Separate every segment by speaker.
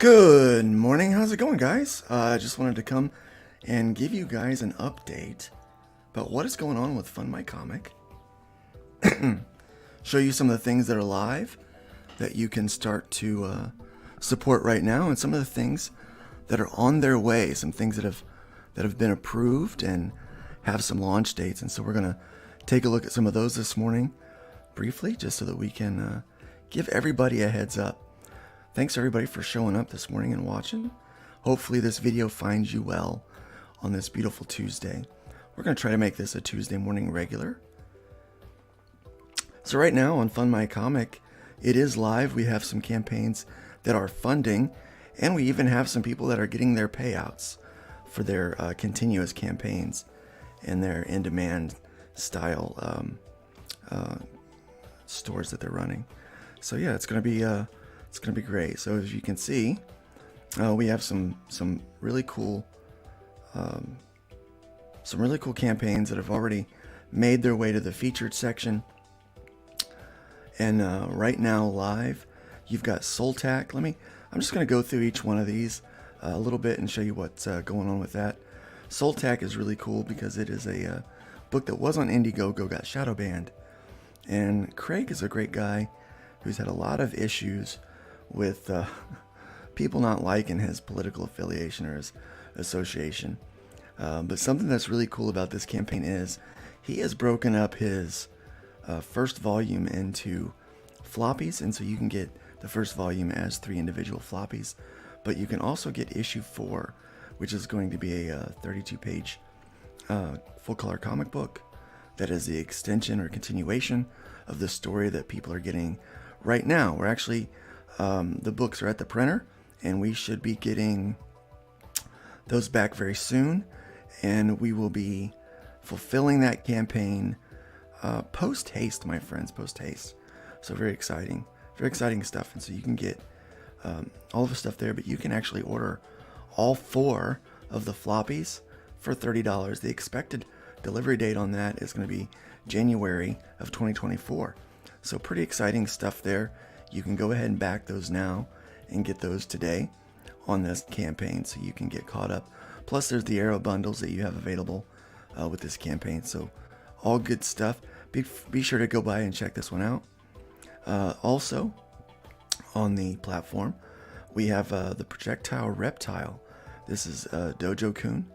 Speaker 1: Good morning. How's it going, guys? I just wanted to come and give you guys an update about what is going on with FundMyComic. Show you some of the things that are live that you can start to support right now, and some of the things that are on their way. Some things that have been approved and have some launch dates. And so we're gonna take a look at some of those this morning, briefly, just so that we can give everybody a heads up. Thanks everybody for showing up this morning and watching. Hopefully this video finds you well on this beautiful Tuesday. We're going to try to make this a Tuesday morning regular. So right now on FundMyComic, it is live. We have some campaigns that are funding, and we even have some people that are getting their payouts for their continuous campaigns and their in-demand style stores that they're running. So yeah, it's going to be great. So as you can see, we have some really cool campaigns that have already made their way to the featured section. And right now live, you've got Soltac. I'm just going to go through each one of these a little bit and show you what's going on with that. Soltac is really cool because it is a book that was on Indiegogo, got shadow banned. And Craig is a great guy who's had a lot of issues with people not liking his political affiliation or his association. But something that's really cool about this campaign is he has broken up his first volume into floppies, and so you can get the first volume as 3 individual floppies, but you can also get issue 4, which is going to be a 32-page full color comic book that is the extension or continuation of the story that people are getting right now. We're actually the books are at the printer, and we should be getting those back very soon, and we will be fulfilling that campaign post haste, my friends, post haste. So very exciting stuff. And so you can get all of the stuff there, but you can actually order all 4 of the floppies for $30. The expected delivery date on that is going to be January of 2024. So pretty exciting stuff there. You can go ahead and back those now and get those today on this campaign, so you can get caught up. Plus there's the Arrow bundles that you have available with this campaign. So all good stuff. Be sure to go by and check this one out. Also on the platform, we have the Projectile Reptile. This is Dojo Kun,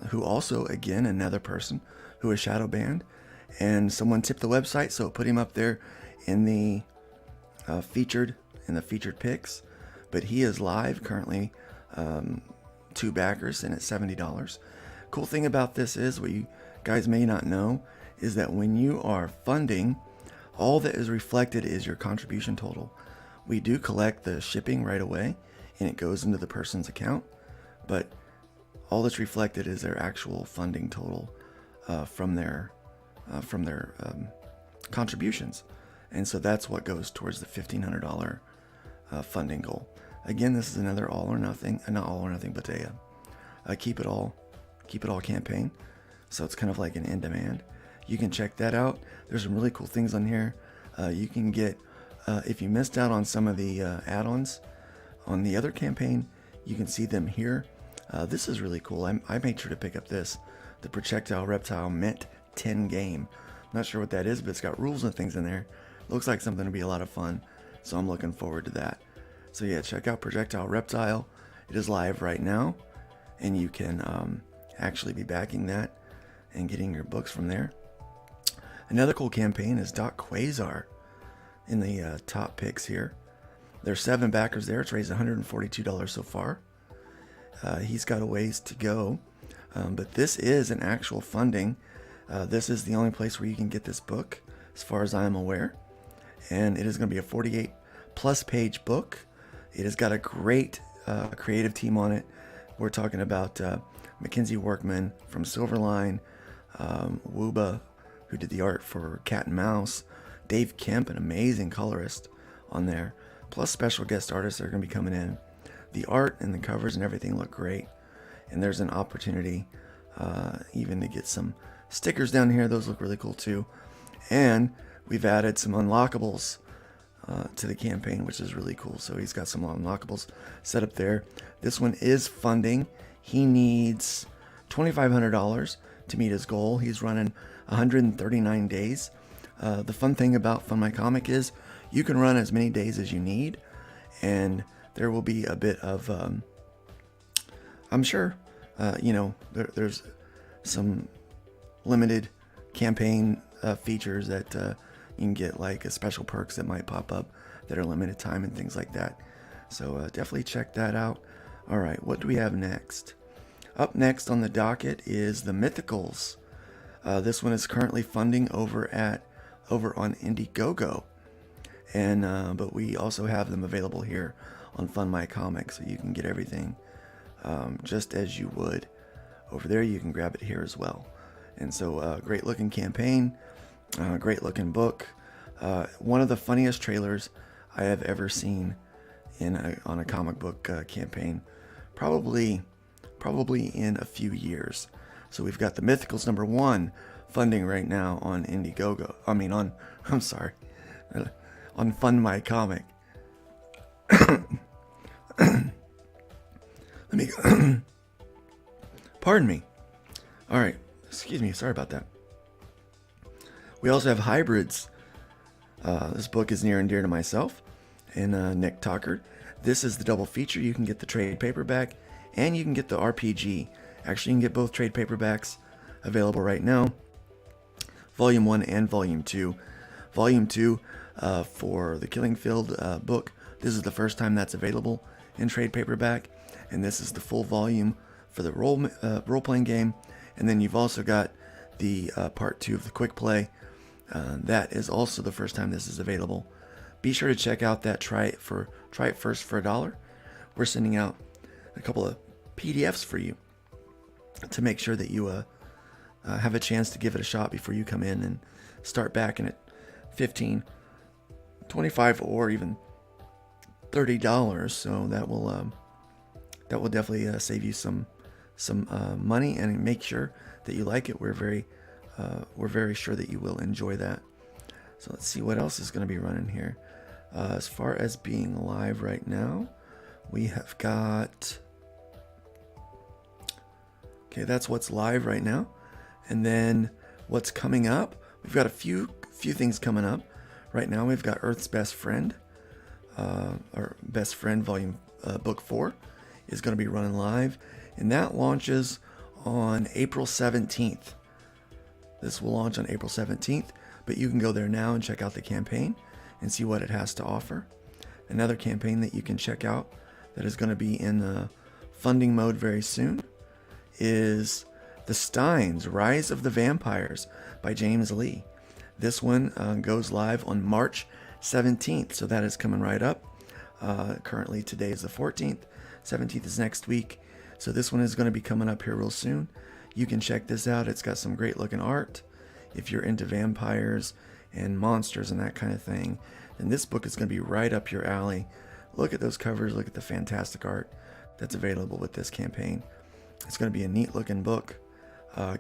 Speaker 1: who also, again, another person who is shadow banned, and someone tipped the website, so it put him up there in the featured picks. But he is live currently, 2 backers, and it's $70. Cool thing about this is, what you guys may not know, is that when you are funding, all that is reflected is your contribution total. We do collect the shipping right away, and it goes into the person's account, but all that's reflected is their actual funding total from their contributions. And so that's what goes towards the $1,500 funding goal. Again, this is another all or nothing, not all or nothing, but a keep it all campaign. So it's kind of like an in demand. You can check that out. There's some really cool things on here. You can get, if you missed out on some of the add-ons on the other campaign, you can see them here. This is really cool. I made sure to pick up this, the Projectile Reptile Mint 10 game. I'm not sure what that is, but it's got rules and things in there. Looks like something to be a lot of fun, so I'm looking forward to that. So yeah, check out Projectile Reptile. It is live right now, and you can actually be backing that and getting your books from there. Another cool campaign is Doc Quasar in the top picks here. There's 7 backers there. It's raised $142 so far. He's got a ways to go, but this is an actual funding. This is the only place where you can get this book, as far as I'm aware. And it is going to be a 48+ page book. It has got a great creative team on it. We're talking about Mackenzie Workman from Silverline, Wooba, who did the art for Cat and Mouse, Dave Kemp, an amazing colorist on there, plus special guest artists that are going to be coming in. The art and the covers and everything look great, and there's an opportunity even to get some stickers down here. Those look really cool too. And we've added some unlockables to the campaign, which is really cool. So he's got some unlockables set up there. This one is funding. He needs $2,500 to meet his goal. He's running 139 days. The fun thing about FundMyComic is you can run as many days as you need, and there will be a bit of, I'm sure, there's some limited campaign features that you can get, like special perks that might pop up that are limited time and things like that. So definitely check that out. All right, what do we have next? Up next on the docket is the Mythicals. This one is currently funding over on Indiegogo, and but we also have them available here on FundMyComic, so you can get everything just as you would over there. You can grab it here as well. And so great looking campaign, great looking book, one of the funniest trailers I have ever seen on a comic book campaign, probably in a few years. So we've got the Mythicals #1 funding right now on Indiegogo. On FundMyComic. Pardon me. All right. Excuse me. Sorry about that. We also have Hybrids. This book is near and dear to myself and Nick Tockard. This is the double feature. You can get the trade paperback and you can get the RPG. Actually, you can get both trade paperbacks available right now. Volume 1 and Volume 2. Volume 2 for the Killing Field book. This is the first time that's available in trade paperback. And this is the full volume for the role-playing game. And then you've also got the part 2 of the quick play. That is also the first time this is available. Be sure to check out that Try It First for $1. We're sending out a couple of PDFs for you to make sure that you have a chance to give it a shot before you come in and start backing at $15, $25, or even $30. So that will definitely save you some money and make sure that you like it. We're very sure that you will enjoy that. So let's see what else is going to be running here. As far as being live right now, we have got... Okay, that's what's live right now. And then what's coming up, we've got a few things coming up. Right now we've got Earth's Best Friend, or Best Friend Volume Book 4 is going to be running live. And that launches on April 17th. This will launch on April 17th, but you can go there now and check out the campaign and see what it has to offer. Another campaign that you can check out that is going to be in the funding mode very soon is The Steins, Rise of the Vampires by James Lee. This one goes live on March 17th, so that is coming right up. Currently today is the 14th, 17th is next week. So this one is going to be coming up here real soon. You can check this out. It's got some great looking art. If you're into vampires and monsters and that kind of thing, then this book is going to be right up your alley. Look at those covers. Look at the fantastic art that's available with this campaign. It's going to be a neat looking book.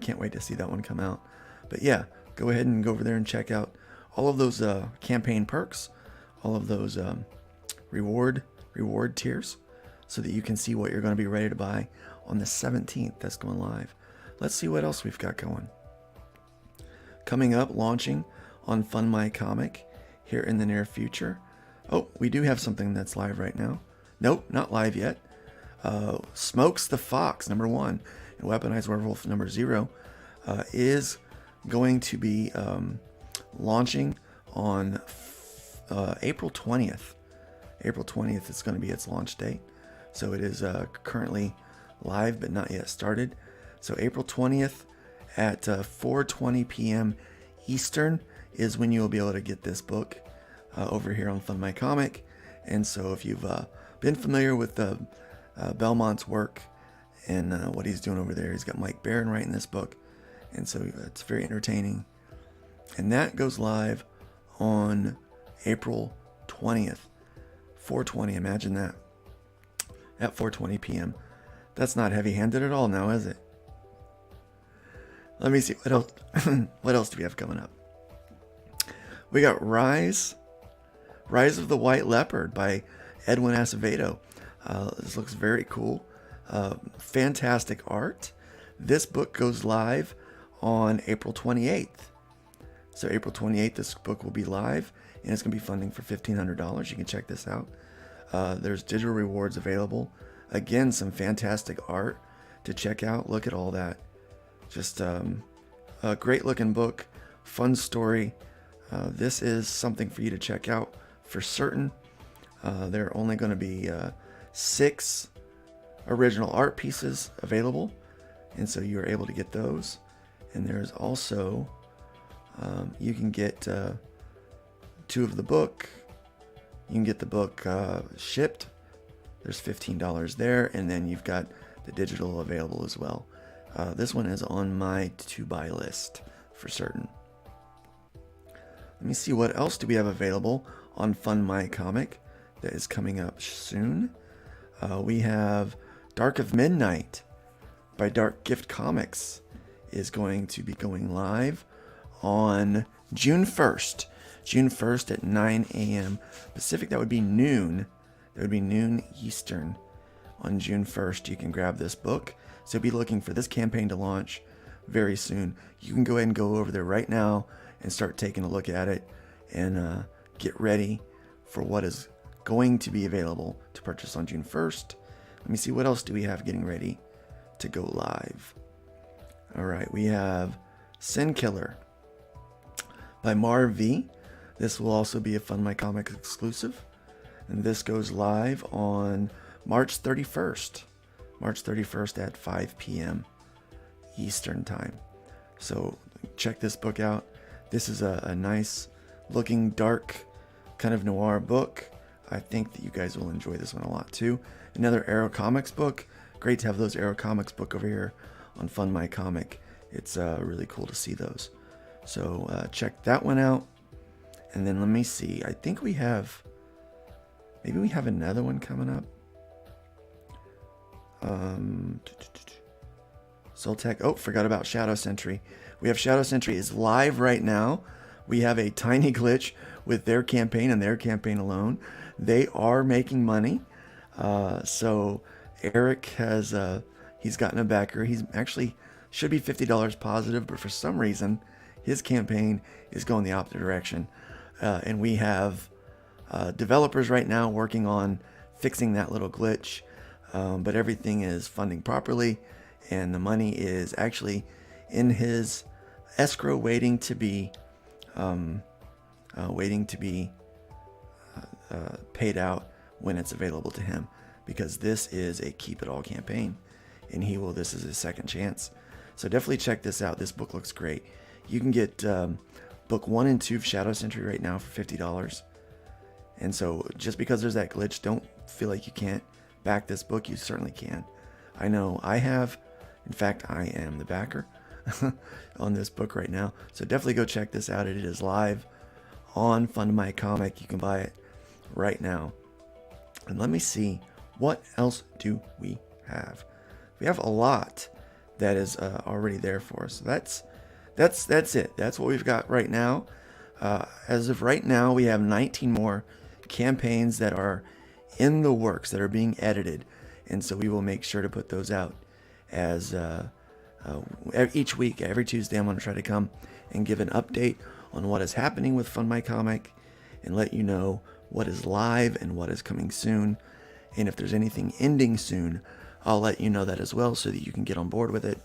Speaker 1: Can't wait to see that one come out. But yeah, go ahead and go over there and check out all of those campaign perks, all of those reward tiers, so that you can see what you're going to be ready to buy on the 17th. That's going live. Let's see what else we've got going. Coming up, launching on FundMyComic here in the near future. Oh, we do have something that's live right now. Nope, not live yet. Smokes the Fox #1 and Weaponized Werewolf #0 is going to be launching on April 20th. April 20th is going to be its launch date. So it is currently live but not yet started. So April 20th at 4:20 p.m. Eastern is when you will be able to get this book over here on FundMyComic. And so if you've been familiar with Belmont's work and what he's doing over there, he's got Mike Barron writing this book. And so it's very entertaining. And that goes live on April 20th, 4:20. Imagine that. At 4:20 p.m. That's not heavy-handed at all now, is it? Let me see what else. What else do we have coming up? We got Rise Rise of the White Leopard by Edwin Acevedo. This looks very cool. Fantastic art. This book goes live on April 28th. So April 28th, this book will be live, and it's going to be funding for $1,500. You can check this out. There's digital rewards available. Again, some fantastic art to check out. Look at all that. Just a great looking book, fun story. This is something for you to check out for certain. There are only going to be 6 original art pieces available, and so you're able to get those. And there's also you can get 2 of the book. You can get the book shipped. There's $15 there, and then you've got the digital available as well. This one is on my to-buy list for certain. Let me see, what else do we have available on FundMyComic that is coming up soon. We have Dark of Midnight by Dark Gift Comics is going to be going live on June 1st. June 1st at 9 a.m. Pacific. That would be noon. That would be noon Eastern on June 1st. You can grab this book. So be looking for this campaign to launch very soon. You can go ahead and go over there right now and start taking a look at it and get ready for what is going to be available to purchase on June 1st. Let me see, what else do we have getting ready to go live? All right, we have Sin Killer by Marv V. This will also be a FundMyComic exclusive, and this goes live on March 31st. March 31st at 5 p.m. Eastern Time. So check this book out. This is a nice looking, dark, kind of noir book. I think that you guys will enjoy this one a lot too. Another Arrow Comics book. Great to have those Arrow Comics book over here on FundMyComic. It's really cool to see those. So check that one out. And then let me see. I think we have, maybe we have another one coming up. Soltech. Oh, forgot about Shadow Sentry. We have Shadow Sentry is live right now. We have a tiny glitch with their campaign and their campaign alone. They are making money. So Eric has he's gotten a backer. He's actually should be $50 positive, but for some reason his campaign is going the opposite direction. And we have developers right now working on fixing that little glitch. But everything is funding properly, and the money is actually in his escrow, waiting to be paid out when it's available to him, because this is a keep it all campaign, and this is his second chance. So definitely check this out. This book looks great. You can get book 1 and 2 of Shadow Sentry right now for $50. And so just because there's that glitch, don't feel like you can't back this book. You certainly can. I know I have. In fact, I am the backer on this book right now. So definitely go check this out. It is live on FundMyComic. You can buy it right now. And let me see, what else do we have? We have a lot that is already there for us. So that's it. That's what we've got right now. As of right now, we have 19 more campaigns that are in the works, that are being edited, and so we will make sure to put those out as each week. Every Tuesday, I'm going to try to come and give an update on what is happening with FundMyComic and let you know what is live and what is coming soon. And if there's anything ending soon, I'll let you know that as well, so that you can get on board with it.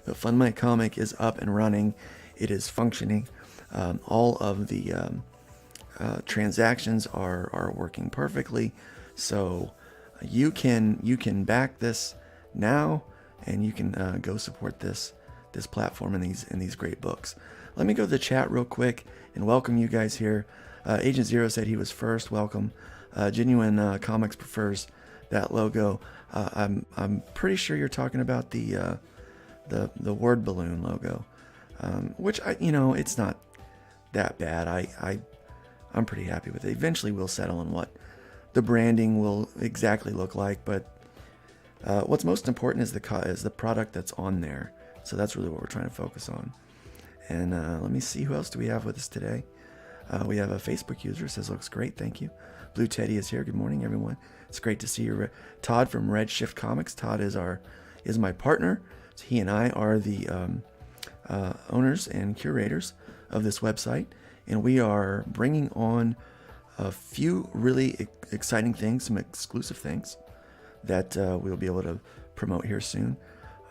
Speaker 1: But FundMyComic is up and running. It is functioning. All of the transactions are working perfectly. So you can back this now, and you can go support this platform and these great books. Let me go to the chat real quick and welcome you guys here. Agent Zero said he was first. Welcome. Genuine Comics prefers that logo. I'm pretty sure you're talking about the word balloon logo, which it's not that bad. I'm pretty happy with it. Eventually we'll settle on what the branding will exactly look like, but what's most important is the product that's on there. So that's really what we're trying to focus on. And let me see, who else do we have with us today? We have a Facebook user says, looks great, thank you. Blue Teddy is here. Good morning, everyone. It's great to see you. Todd from Redshift Comics. Todd is my partner. So he and I are the owners and curators of this website, and we are bringing on a few really exciting things, some exclusive things that we'll be able to promote here soon.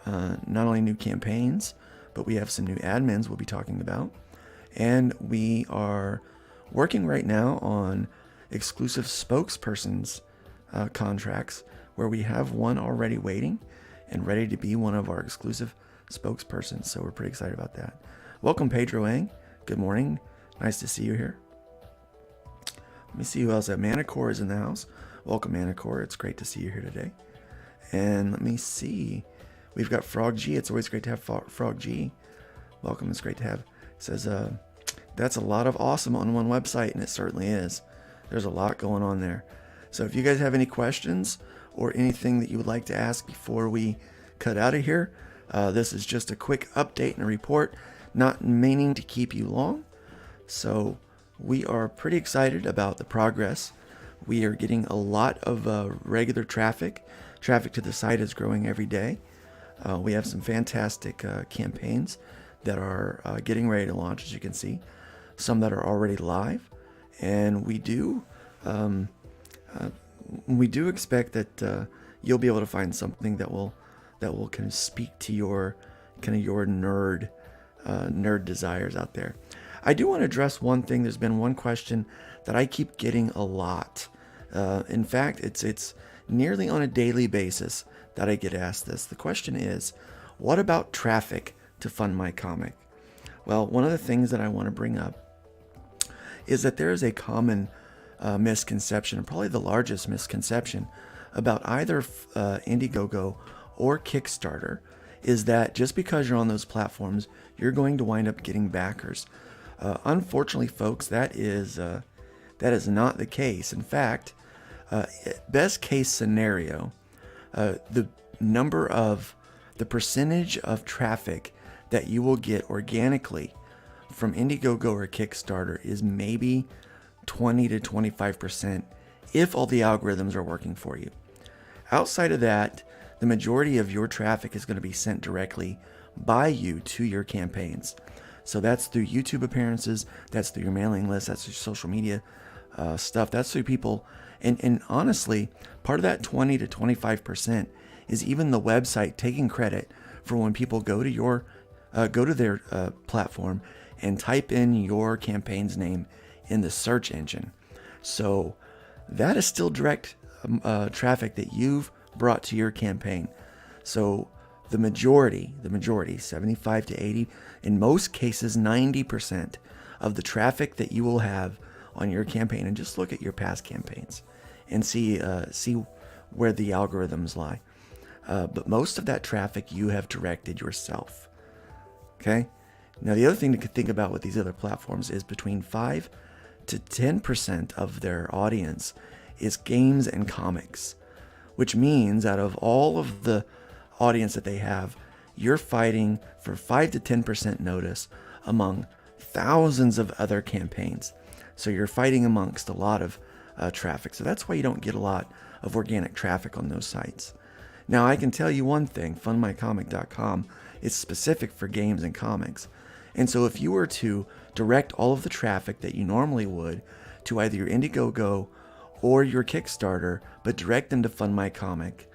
Speaker 1: Not only new campaigns, but we have some new admins we'll be talking about, and we are working right now on exclusive spokespersons contracts, where we have one already waiting and ready to be one of our exclusive spokespersons. So we're pretty excited about that. Welcome, Pedro Ang. Good morning. Nice to see you here. Let me see who else. Manicore is in the house. Welcome, Manicore. It's great to see you here today. And let me see. We've got Frog G. It's always great to have Frog G. Welcome. It's great to have. It says, that's a lot of awesome on one website, and it certainly is. There's a lot going on there. So if you guys have any questions or anything that you would like to ask before we cut out of here, this is just a quick update and a report, not meaning to keep you long. So we are pretty excited about the progress. We are getting a lot of regular traffic. Traffic to the site is growing every day. We have some fantastic campaigns that are getting ready to launch, as you can see. Some that are already live, and we do expect that you'll be able to find something that will kind of speak to your nerd desires out there. I do want to address one thing. There's been one question that I keep getting a lot. In fact, it's nearly on a daily basis that I get asked this. The question is, what about traffic to FundMyComic? Well, one of the things that I want to bring up is that there is a common misconception, and probably the largest misconception, about either Indiegogo or Kickstarter, is that just because you're on those platforms, you're going to wind up getting backers. Unfortunately, folks, that is not the case. In fact, best case scenario, the percentage of traffic that you will get organically from Indiegogo or Kickstarter is maybe 20 to 25% if all the algorithms are working for you. Outside of that, the majority of your traffic is going to be sent directly by you to your campaigns. So that's through YouTube appearances, that's through your mailing list, that's your social media stuff, that's through people. And honestly, part of that 20 to 25% is even the website taking credit for when people go to their platform and type in your campaign's name in the search engine. So that is still direct traffic that you've brought to your campaign. So the majority, 75 to 80, in most cases 90% of the traffic that you will have on your campaign, and just look at your past campaigns and see where the algorithms lie. But most of that traffic you have directed yourself. Okay? Now, the other thing to think about with these other platforms is between 5 to 10% of their audience is games and comics, which means out of all of the audience that they have, you're fighting for 5 to 10% notice among thousands of other campaigns. So you're fighting amongst a lot of traffic. So that's why you don't get a lot of organic traffic on those sites. Now, I can tell you one thing, FundMyComic.com is specific for games and comics. And so if you were to direct all of the traffic that you normally would to either your Indiegogo or your Kickstarter, but direct them to FundMyComic,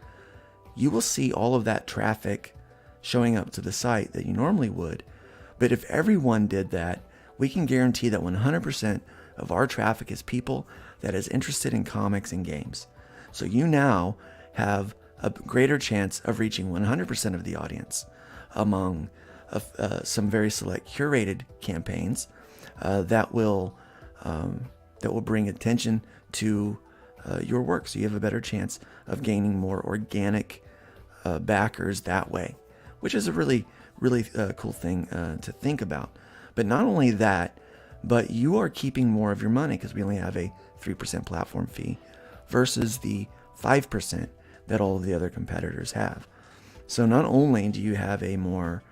Speaker 1: you will see all of that traffic showing up to the site that you normally would. But if everyone did that, we can guarantee that 100% of our traffic is people that is interested in comics and games. So you now have a greater chance of reaching 100% of the audience among some very select curated campaigns that will bring attention to your work. So you have a better chance of gaining more organic backers that way, which is a really cool thing to think about. But not only that, but you are keeping more of your money because we only have a 3% platform fee versus the 5% that all of the other competitors have. So not only do you have a more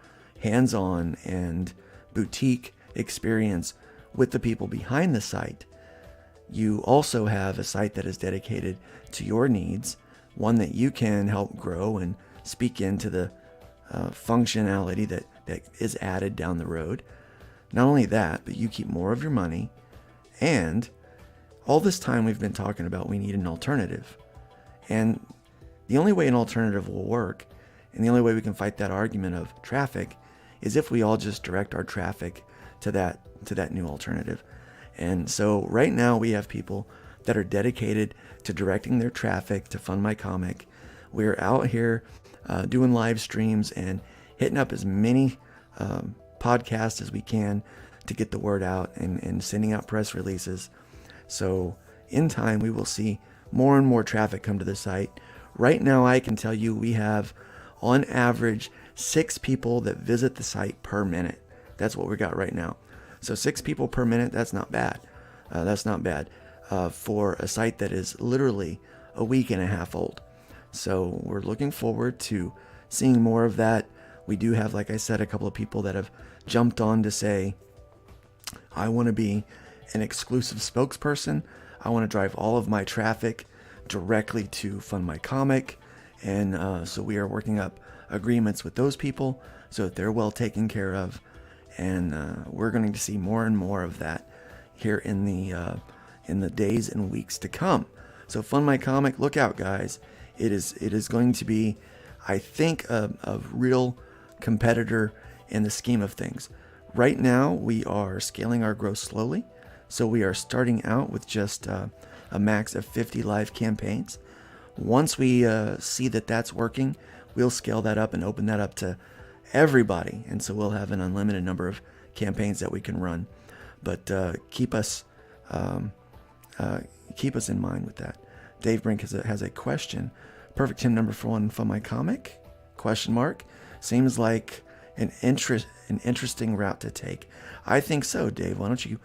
Speaker 1: hands-on and boutique experience with the people behind the site, you also have a site that is dedicated to your needs, one that you can help grow and speak into the functionality that is added down the road. Not only that, but you keep more of your money. And all this time we've been talking about we need an alternative. And the only way an alternative will work, and the only way we can fight that argument of traffic, is if we all just direct our traffic to that new alternative. And so right now we have people that are dedicated to directing their traffic to FundMyComic. We're out here doing live streams and hitting up as many podcasts as we can to get the word out, and sending out press releases. So in time, we will see more and more traffic come to the site. Right now, I can tell you we have, on average, 6 people that visit the site per minute. That's what we got right now. So 6 people per minute, that's not bad. That's not bad for a site that is literally a week and a half old. So we're looking forward to seeing more of that. We do have, like I said, a couple of people that have jumped on to say, I want to be an exclusive spokesperson. I want to drive all of my traffic directly to FundMyComic. And so we are working up agreements with those people so that they're well taken care of. And we're going to see more and more of that here in the days and weeks to come. So FundMyComic, look out, guys. It is going to be, I think, a real competitor in the scheme of things. Right now, we are scaling our growth slowly. So we are starting out with just a max of 50 live campaigns. Once we see that that's working, we'll scale that up and open that up to everybody. And so we'll have an unlimited number of campaigns that we can run. But keep us in mind with that. Dave Brink has a question. Perfect team number for one FundMyComic? Question mark. Seems like an interesting route to take. I think so, Dave. Why don't you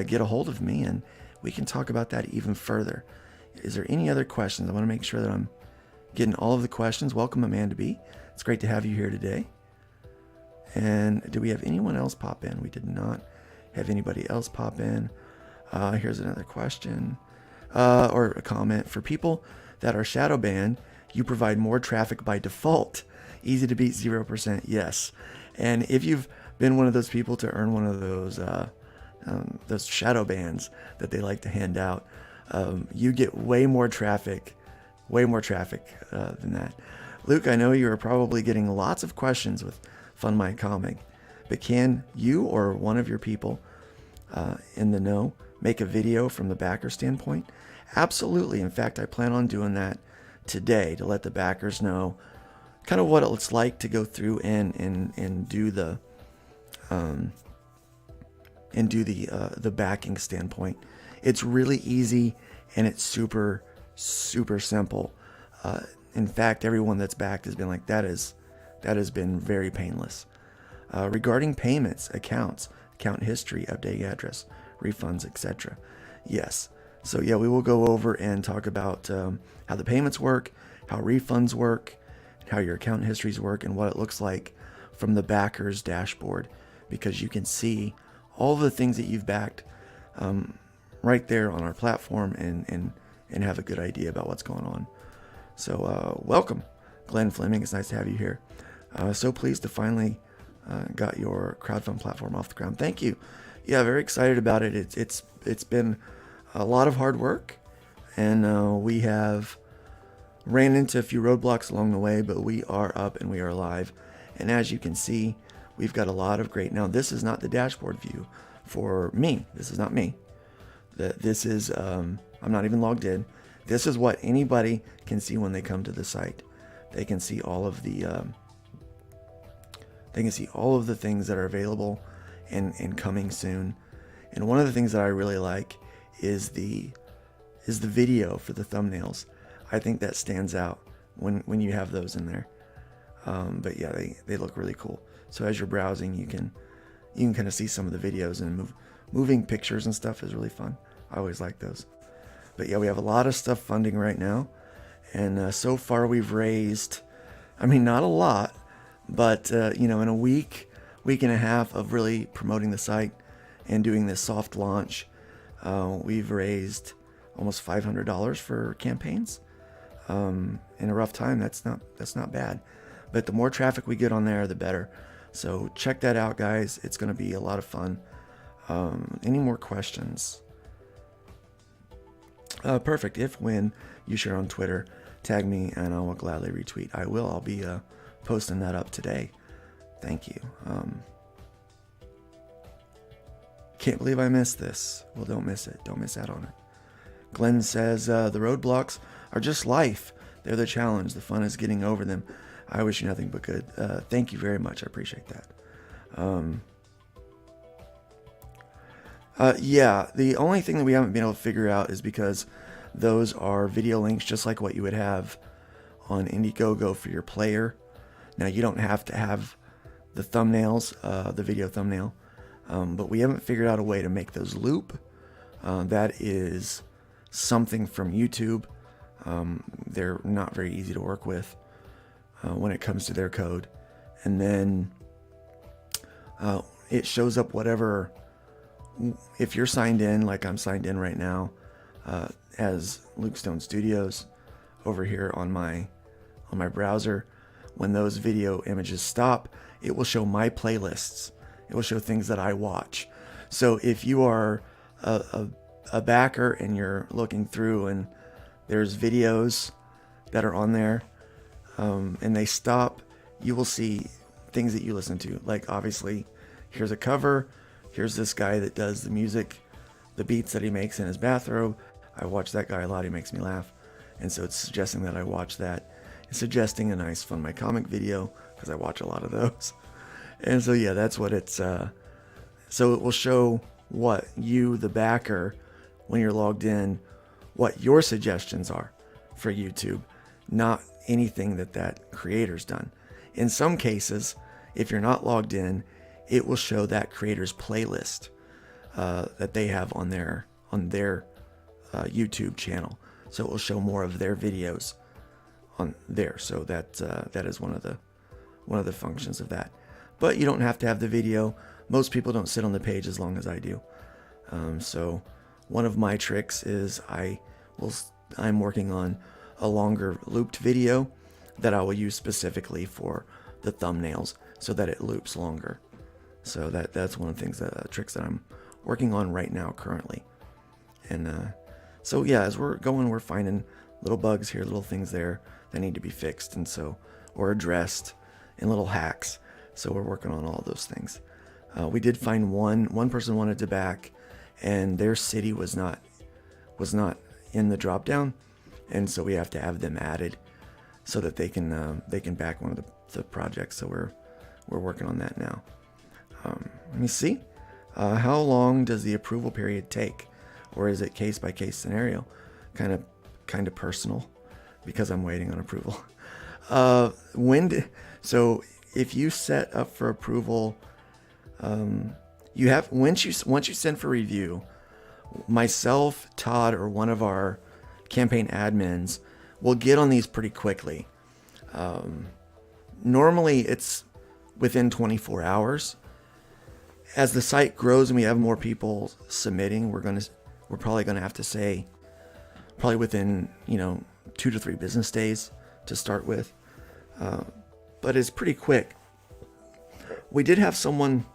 Speaker 1: get a hold of me and we can talk about that even further. Is there any other questions? I want to make sure that I'm getting all of the questions. Welcome, Amanda B. It's great to have you here today. And do we have anyone else pop in? We did not have anybody else pop in. Here's another question or a comment. For people that are shadow banned, you provide more traffic by default. Easy to beat 0%. Yes. And if you've been one of those people to earn one of those shadow bans that they like to hand out, you get way more traffic than that. Luke, I know you are probably getting lots of questions with FundMyComic, but can you or one of your people in the know make a video from the backer standpoint? Absolutely. In fact, I plan on doing that today to let the backers know kind of what it's like to go through and do the backing standpoint. It's really easy and it's super simple. In fact, everyone that's backed has been like, that has been very painless. Regarding payments, accounts, account history, updating address, refunds, etc. Yes. So yeah, we will go over and talk about how the payments work, how refunds work, how your account histories work, and what it looks like from the backer's dashboard, because you can see all the things that you've backed right there on our platform and have a good idea about what's going on. So welcome, Glenn Fleming. It's nice to have you here. So pleased to finally got your crowdfund platform off the ground. Thank you. Yeah, very excited about it. It's been a lot of hard work, and we have ran into a few roadblocks along the way, but we are up and we are live. And as you can see, we've got a lot of great. Now, this is not the dashboard view for me. This is not me. This is I'm not even logged in. This is what anybody can see when they come to the site. They can see all of the things that are available and coming soon. And one of the things that I really like is the video for the thumbnails. I think that stands out when you have those in there. But yeah, they look really cool. So as you're browsing, you can kind of see some of the videos, and moving pictures and stuff is really fun. I always like those. But yeah, we have a lot of stuff funding right now, and so far we've raised, I mean, not a lot, but in a week and a half of really promoting the site and doing this soft launch, we've raised almost $500 for campaigns. In a rough time, that's not bad. But the more traffic we get on there, the better. So check that out, guys. It's going to be a lot of fun. Any more questions? Perfect. When you share on Twitter, tag me and I will gladly retweet. I'll be posting that up today. Thank you. Can't believe I missed this. Well, don't miss it. Don't miss out on it. Glenn says, the roadblocks are just life. They're the challenge. The fun is getting over them. I wish you nothing but good. Thank you very much. I appreciate that. Yeah, the only thing that we haven't been able to figure out is because those are video links just like what you would have on Indiegogo for your player. Now, you don't have to have the thumbnails, the video thumbnail, but we haven't figured out a way to make those loop. That is something from YouTube. They're not very easy to work with when it comes to their code. And then it shows up whatever, if you're signed in, like I'm signed in right now, as Luke Stone Studios over here on my browser. When those video images stop, it will show my playlists. It will show things that I watch. So if you are a backer and you're looking through and there's videos that are on there, and they stop, you will see things that you listen to. Like, obviously, here's a cover. Here's this guy that does the music, the beats that he makes in his bathrobe. I watch that guy a lot. He makes me laugh. And so it's suggesting that I watch that. It's suggesting a nice FundMyComic video because I watch a lot of those. And so, yeah, that's what it's... So it will show what you, the backer, when you're logged in, what your suggestions are for YouTube, not anything that creator's done. In some cases, if you're not logged in, it will show that creator's playlist that they have on their YouTube channel. So it will show more of their videos on there. So that is one of the functions of that. But you don't have to have the video. Most people don't sit on the page as long as I do. So one of my tricks is I'm working on a longer looped video that I will use specifically for the thumbnails so that it loops longer. So that's one of the things tricks that I'm working on right now currently. And so yeah, as we're going, we're finding little bugs here, little things there that need to be fixed, and so, or addressed, and little hacks. So we're working on all those things. We did find one person wanted to back, and their city was not in the drop down, and so we have to have them added so that they can back one of the projects. So we're working on that now. Let me see. How long does the approval period take, or is it case by case scenario? Kind of personal, because I'm waiting on approval. So if you set up for approval, you have once you send for review, myself, Todd, or one of our campaign admins will get on these pretty quickly. Normally it's within 24 hours. As the site grows and we have more people submitting, we're probably gonna have to say probably within 2 to 3 business days to start with. But it's pretty quick. We did have someone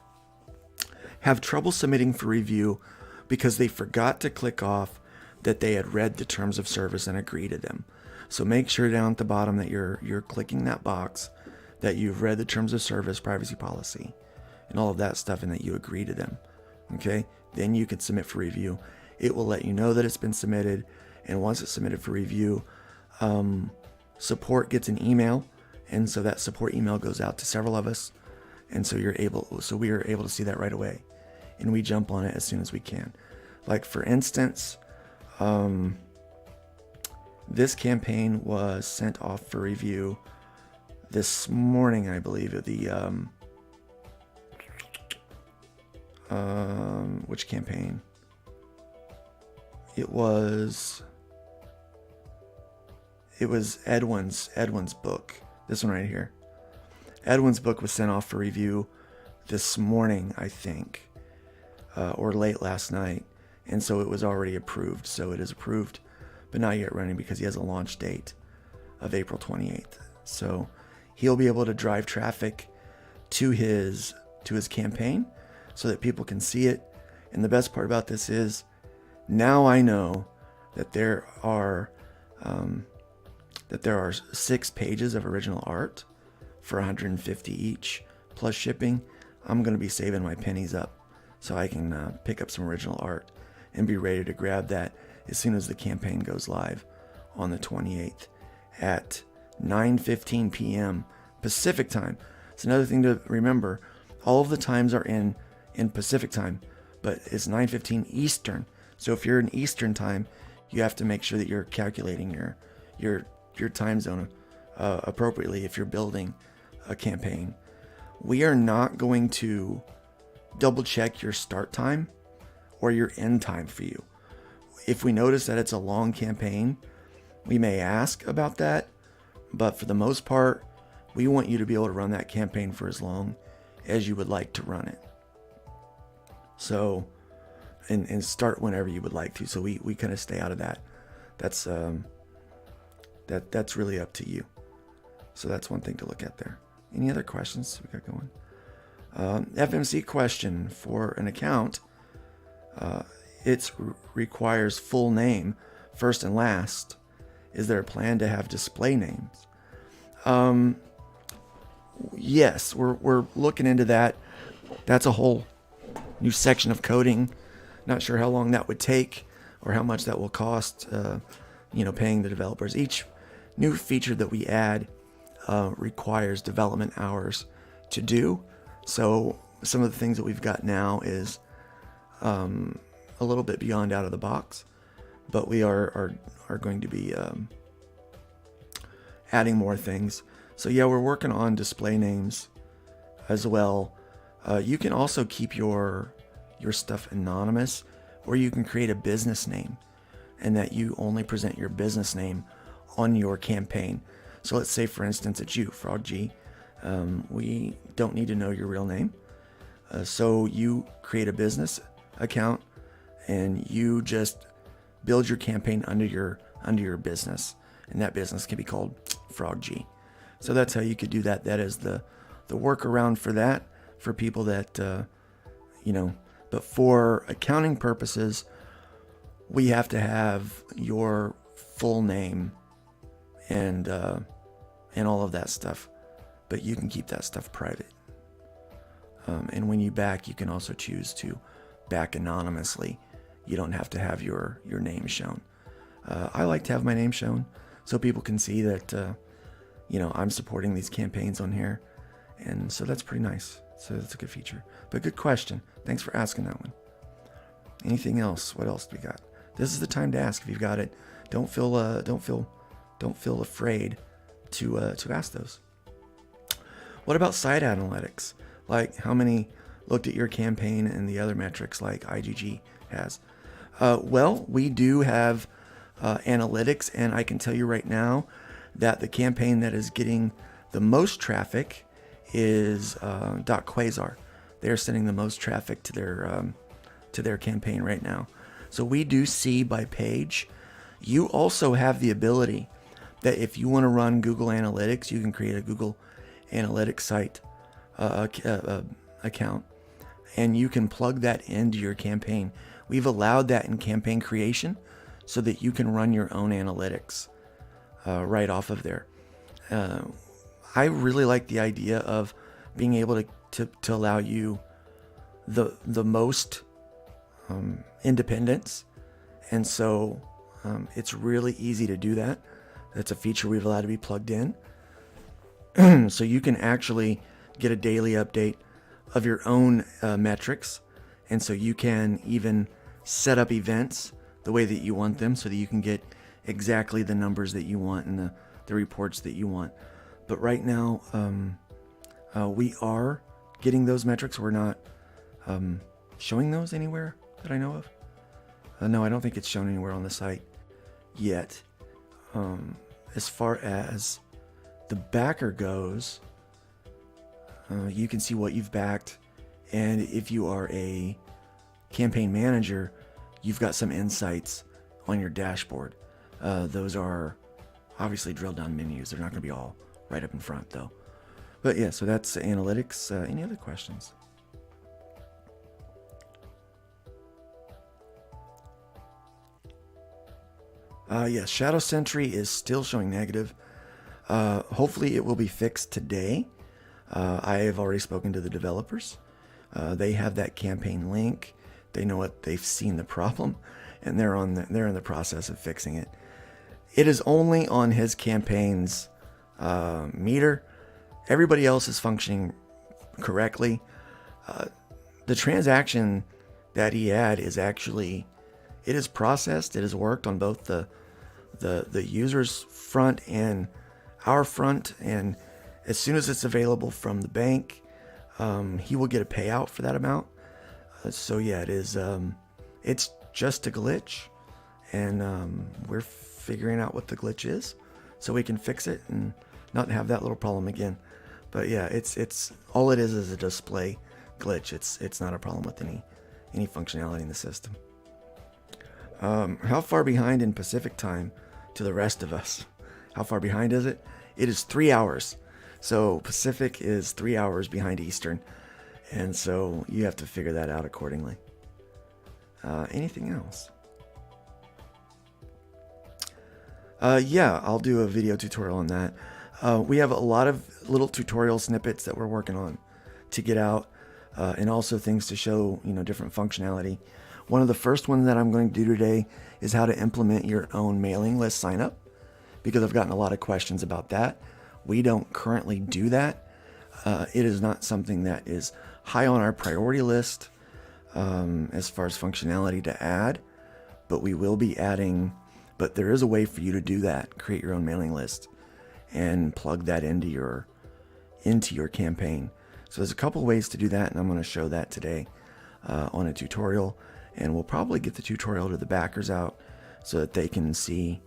Speaker 1: have trouble submitting for review because they forgot to click off that they had read the terms of service and agree to them. So make sure down at the bottom that you're clicking that box, that you've read the terms of service, privacy policy, and all of that stuff, and that you agree to them. Okay? Then you can submit for review. It will let you know that it's been submitted, and once it's submitted for review, support gets an email, and so that support email goes out to several of us, and so we are able to see that right away, and we jump on it as soon as we can. Like, for instance, this campaign was sent off for review this morning, I believe. Which campaign? It was Edwin's book. This one right here. Edwin's book was sent off for review this morning, I think. or late last night, and so it was already approved. So it is approved, but not yet running because he has a launch date of April 28th. So he'll be able to drive traffic to his campaign so that people can see it. And the best part about this is now I know that there are 6 pages of original art for $150 each plus shipping. I'm going to be saving my pennies up so I can pick up some original art and be ready to grab that as soon as the campaign goes live on the 28th at 9:15 p.m. Pacific time. It's another thing to remember. All of the times are in Pacific time, but it's 9:15 Eastern. So if you're in Eastern time, you have to make sure that you're calculating your time zone appropriately if you're building a campaign. We are not going to double check your start time or your end time for you. If we notice that it's a long campaign, we may ask about that, but for the most part, we want you to be able to run that campaign for as long as you would like to run it. So, and start whenever you would like to. So we kind of stay out of that. That's really up to you. So that's one thing to look at there. Any other questions we got going? FMC question for an account. It requires full name, first and last. Is there a plan to have display names? Yes, we're looking into that. That's a whole new section of coding. Not sure how long that would take or how much that will cost, paying the developers. Each new feature that we add requires development hours to do. So some of the things that we've got now is a little bit beyond out of the box, but we are going to be adding more things. So yeah, we're working on display names as well. You can also keep your stuff anonymous, or you can create a business name and that you only present your business name on your campaign. So let's say, for instance, it's you, Frog G. We don't need to know your real name. So you create a business account and you just build your campaign under your business, and that business can be called Frog G. So that's how you could do that. That is the workaround for that, for people that, but for accounting purposes, we have to have your full name and all of that stuff, but you can keep that stuff private. And when you back, you can also choose to back anonymously. You don't have to have your name shown. I like to have my name shown so people can see that, I'm supporting these campaigns on here. And so that's pretty nice. So that's a good feature. But good question. Thanks for asking that one. Anything else? What else do we got? This is the time to ask if you've got it. Don't feel afraid to ask those. What about site analytics? Like how many looked at your campaign and the other metrics like IGG has? Well, we do have analytics, and I can tell you right now that the campaign that is getting the most traffic is .quasar. They're sending the most traffic to their campaign right now. So we do see by page. You also have the ability that if you want to run Google Analytics, you can create a Google Analytics site account, and you can plug that into your campaign. We've allowed that in campaign creation so that you can run your own analytics right off of there. I really like the idea of being able to allow you the most independence, and so it's really easy to do that. That's a feature we've allowed to be plugged in. So you can actually get a daily update of your own metrics, and so you can even set up events the way that you want them so that you can get exactly the numbers that you want and the reports that you want. But right now, we are getting those metrics. We're not showing those anywhere that I know of. No, I don't think it's shown anywhere on the site yet. As far as the backer goes, you can see what you've backed, and if you are a Campaign Manager, you've got some insights on your dashboard. Those are obviously drilled down menus. They're not going to be all right up in front though. But yeah, so that's analytics. Any other questions? Yes, Shadow Sentry is still showing negative. Hopefully it will be fixed today. I have already spoken to the developers. They have that campaign link. They know what they've seen the problem, and they're in the process of fixing it. It is only on his campaign's meter. Everybody else is functioning correctly. The transaction that he had is actually, it is processed. It has worked on both the user's front and our front, and as soon as it's available from the bank, he will get a payout for that amount. So yeah, it is. It's just a glitch, and we're figuring out what the glitch is, so we can fix it and not have that little problem again. But yeah, it's all it is a display glitch. It's not a problem with any functionality in the system. How far behind in Pacific time to the rest of us? How far behind is it? It is 3 hours. So Pacific is 3 hours behind Eastern. And so you have to figure that out accordingly. Anything else? Yeah, I'll do a video tutorial on that. We have a lot of little tutorial snippets that we're working on to get out, and also things to show, different functionality. One of the first ones that I'm going to do today is how to implement your own mailing list sign up, because I've gotten a lot of questions about that. We don't currently do that. It is not something that is high on our priority list as far as functionality to add, but we will be adding. But there is a way for you to do that, create your own mailing list and plug that into your campaign. So there's a couple ways to do that, and I'm going to show that today on a tutorial. And we'll probably get the tutorial to the backers out so that they can see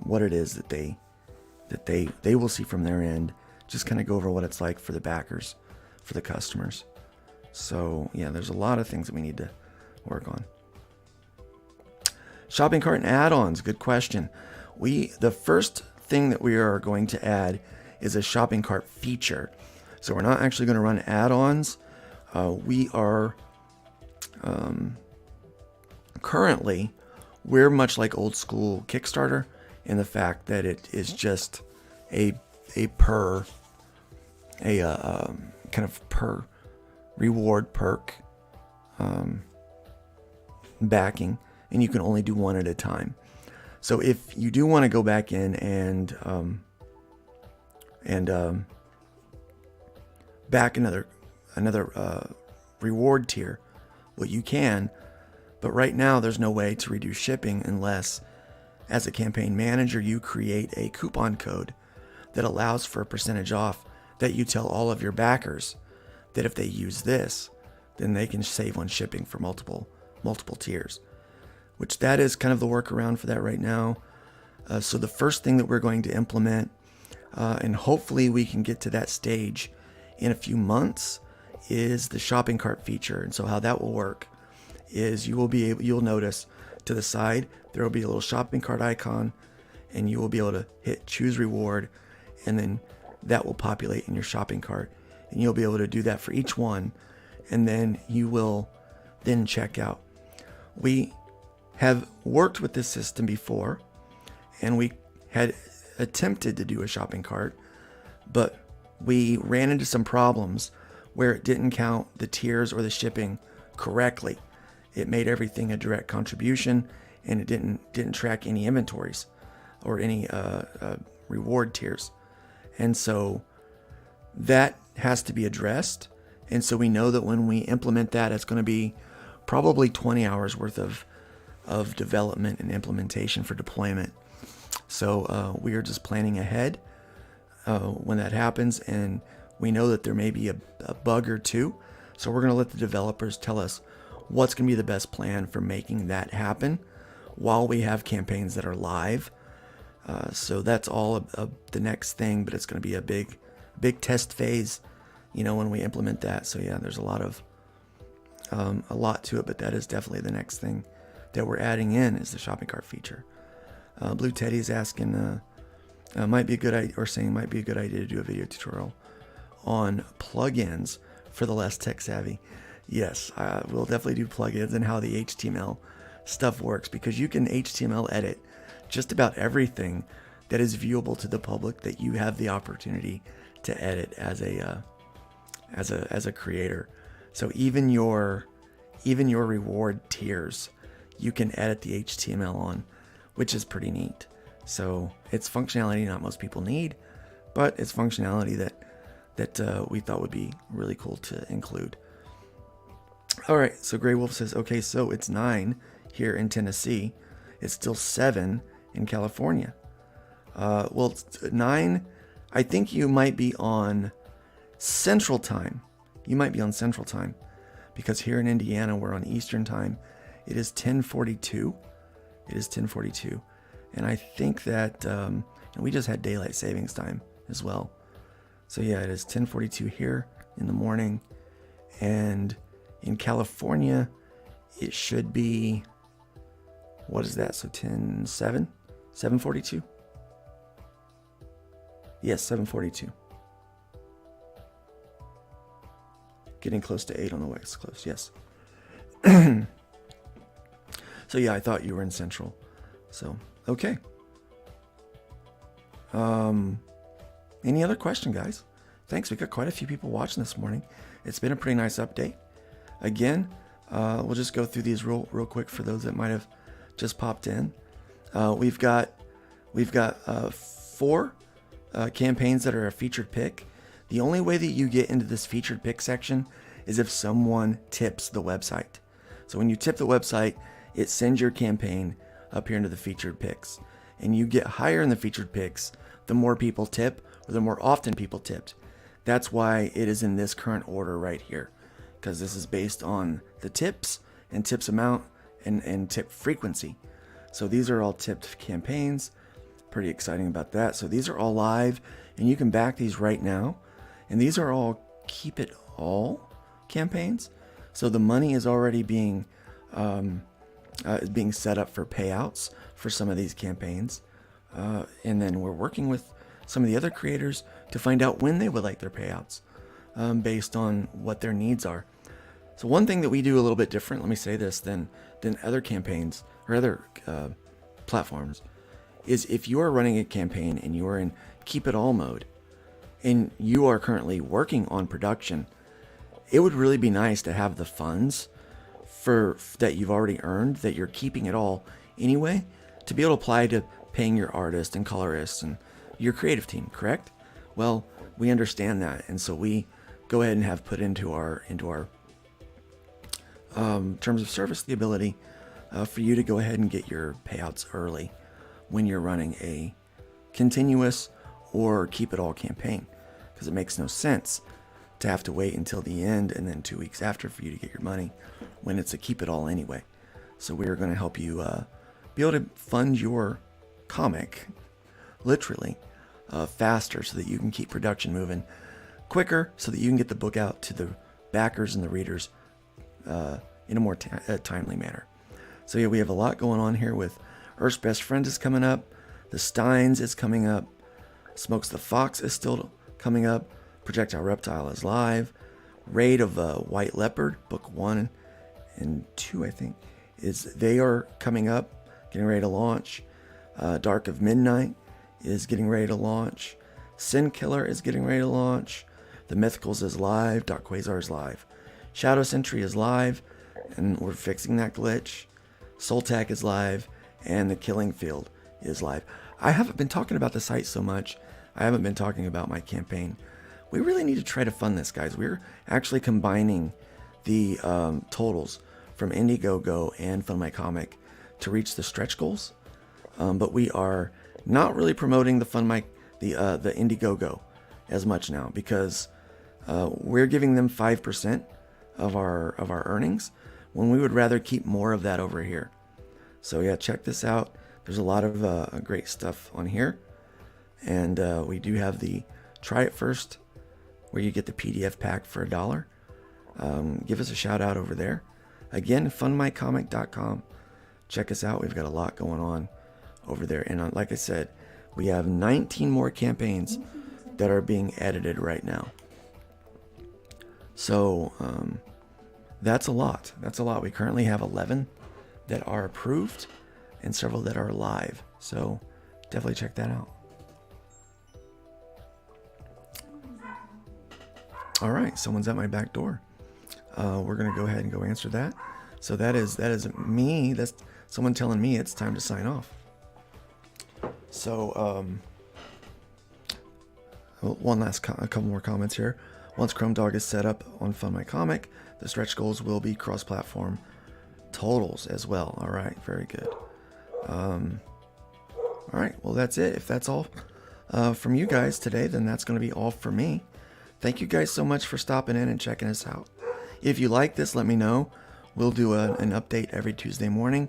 Speaker 1: what it is that they will see from their end. Just kind of go over what it's like for the backers, for the customers. So yeah, there's a lot of things that we need to work on. Shopping cart and add-ons, good question. The first thing that we are going to add is a shopping cart feature. So we're not actually going to run add-ons. We are currently, we're much like old school Kickstarter in the fact that it is just a kind of per reward perk backing, and you can only do one at a time. So if you do want to go back in and back another reward tier, well, you can, but right now there's no way to reduce shipping unless, as a campaign manager, you create a coupon code that allows for a percentage off that you tell all of your backers that if they use this, then they can save on shipping for multiple tiers, which that is kind of the workaround for that right now. So the first thing that we're going to implement, and hopefully we can get to that stage in a few months, is the shopping cart feature. And so how that will work is you'll notice to the side there will be a little shopping cart icon, and you will be able to hit choose reward, and then that will populate in your shopping cart, and you'll be able to do that for each one, and then you will then check out. We have worked with this system before, and we had attempted to do a shopping cart, but we ran into some problems where it didn't count the tiers or the shipping correctly. It made everything a direct contribution, and it didn't track any inventories or any reward tiers. And so that has to be addressed. And so we know that when we implement that, it's going to be probably 20 hours worth of development and implementation for deployment. So we are just planning ahead when that happens, and we know that there may be a bug or two. So we're going to let the developers tell us what's going to be the best plan for making that happen while we have campaigns that are live. So that's all the next thing, but it's going to be a big test phase, when we implement that. So yeah, there's a lot of a lot to it, but that is definitely the next thing that we're adding in is the shopping cart feature. Blue Teddy is asking, might be a good idea, or saying might be a good idea to do a video tutorial on plugins for the less tech savvy. Yes, we'll definitely do plugins and how the HTML stuff works, because you can HTML edit just about everything that is viewable to the public that you have the opportunity to edit as a creator. So even your reward tiers, you can edit the HTML on, which is pretty neat. So it's functionality not most people need, but it's functionality that we thought would be really cool to include. All right, so Grey Wolf says, okay, so it's 9 here in Tennessee. It's still 7 in California. Well, it's 9. I think you might be on Central Time. You might be on Central Time, because here in Indiana, we're on Eastern Time. It is 10:42. It is 10:42. And I think that we just had daylight savings time as well. So yeah, it is 10:42 here in the morning. And in California, it should be, what is that? So 10:07? 7:42? Yes, 7:42. Getting close to 8 on the West Coast, yes. So yeah, I thought you were in Central. So, okay. Any other question, guys? Thanks, we got quite a few people watching this morning. It's been a pretty nice update. Again, we'll just go through these real quick for those that might have just popped in. We've got 4 campaigns that are a featured pick. The only way that you get into this featured pick section is if someone tips the website. So when you tip the website, it sends your campaign up here into the featured picks. And you get higher in the featured picks the more people tip, or the more often people tipped. That's why it is in this current order right here, because this is based on the tips and tips amount and tip frequency. So these are all tipped campaigns. Pretty exciting about that. So these are all live, and you can back these right now. And these are all keep it all campaigns. So the money is already being set up for payouts for some of these campaigns. And then we're working with some of the other creators to find out when they would like their payouts based on what their needs are. So one thing that we do a little bit different, let me say this, than other campaigns or other platforms, is if you are running a campaign and you are in keep it all mode and you are currently working on production, it would really be nice to have the funds for that you've already earned, that you're keeping it all anyway, to be able to apply to paying your artist and colorists and your creative team, correct? Well, we understand that, and so we go ahead and have put into our terms of service the ability for you to go ahead and get your payouts early when you're running a continuous or keep it all campaign, because it makes no sense to have to wait until the end and then 2 weeks after for you to get your money when it's a keep it all anyway. So we're going to help you be able to fund your comic literally faster, so that you can keep production moving quicker, so that you can get the book out to the backers and the readers in a more timely manner. So yeah, we have a lot going on here with Earth's Best Friend is coming up, The Steins is coming up, Smokes the Fox is still coming up, Projectile Reptile is live, Raid of White Leopard, book 1 and 2 I think, they are coming up, getting ready to launch. Dark of Midnight is getting ready to launch. Sin Killer is getting ready to launch. The Mythicals is live. Dark Quasar is live. Shadow Sentry is live, and we're fixing that glitch. Soltac is live, and The Killing Field is live. I haven't been talking about the site so much. I haven't been talking about my campaign. We really need to try to fund this, guys. We're actually combining the totals from Indiegogo and FundMyComic to reach the stretch goals. But we are not really promoting the Indiegogo as much now, because we're giving them 5% of our earnings, when we would rather keep more of that over here. So yeah, check this out. There's a lot of great stuff on here, and we do have the try it first, where you get the PDF pack for $1. give us a shout out over there. Again, FundMyComic.com. Check us out. We've got a lot going on over there. And like I said, we have 19 more campaigns that are being edited right now. So that's a lot. That's a lot. We currently have 11 that are approved and several that are live. So definitely check that out. All right, someone's at my back door. We're gonna go ahead and go answer that. So that is me. That's someone telling me it's time to sign off. So a couple more comments here. Once Chrome Dog is set up on FundMyComic, the stretch goals will be cross-platform totals as well. All right, very good. All right, well that's it. If that's all from you guys today, then that's going to be all for me. Thank you guys so much for stopping in and checking us out. If you like this, let me know. We'll do an update every Tuesday morning,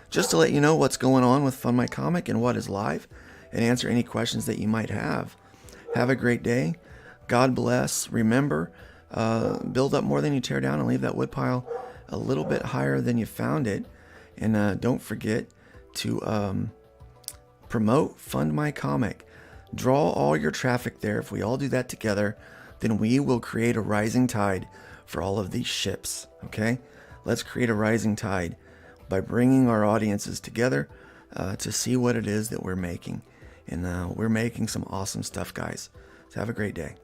Speaker 1: just to let you know what's going on with FundMyComic and what is live, and answer any questions that you might have. Have a great day. God bless. Remember, build up more than you tear down, and leave that woodpile a little bit higher than you found it. And don't forget to promote FundMyComic. Draw all your traffic there. If we all do that together, then we will create a rising tide for all of these ships. Okay? Let's create a rising tide by bringing our audiences together to see what it is that we're making. And we're making some awesome stuff, guys. So have a great day.